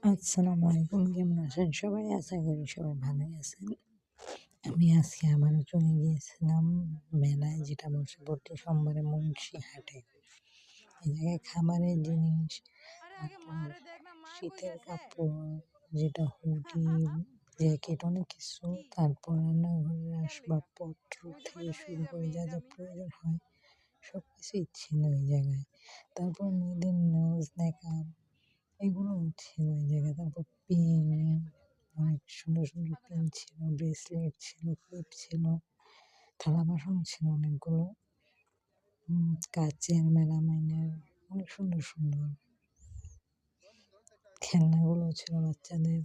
আসসালামু আলাইকুম, কেমন আছেন সবাই? আশা করি সবাই ভালোই আছেন। আমি আজকে আবারও চলে গিয়েছিলাম মেলায়, যেটা বসে প্রতি সোমবারে মুন্সিহাটে। এই জায়গায় খাবারের জিনিস, তারপর শীতের কাপড়, যেটা হুডি, জ্যাকেট, অনেক কিছু, তারপর রান্নাঘরের আসবাবপত্র থেকে শুরু করে যা যা প্রয়োজন হয় সব কিছুই ছিল এই জায়গায়। তারপর মেয়েদের নোজ মেকআপ এগুলো ছিল এই জায়গায়। তারপর পেন, অনেক সুন্দর সুন্দর পেন ছিল, ব্রেসলেট ছিল, ক্লিপ ছিল, থালা বাসন ছিল অনেকগুলো, কাচের মেলামাইনের, অনেক সুন্দর সুন্দর খেলনাগুলো ছিল বাচ্চাদের।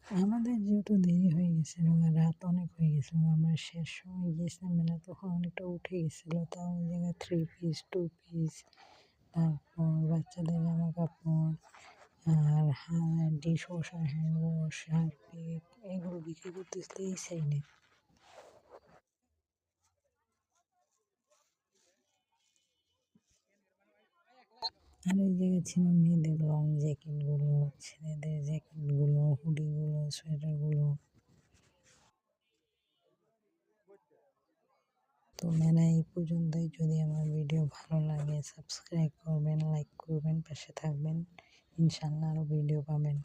আমাদের যেহেতু দেরি হয়ে গেছিল, রাত অনেক হয়ে গেছিল, আমরা শেষ সময় গিয়েছিলাম মেলা, তখন অনেকটা উঠে গেছিলো। তাও ওই জায়গায় 3 পিস 2 পিস, তারপর বাচ্চাদের জামা কাপড়, আর dishwasher, hand wash, Harpic এগুলো বিক্রি করতেছিল এই সাইডে। আর ওই জায়গায় ছিল মেয়েদের লং জ্যাকেটগুলো, ছেলেদের জ্যাকেটগুলো, হুডিগুলো, সোয়েটারগুলো। তো মেলা এই পর্যন্তই। যদি আমার ভিডিও ভালো লাগে সাবস্ক্রাইব করবেন, লাইক করবেন, পাশে থাকবেন, ইনশাল্লাহ আরও ভিডিও পাবেন।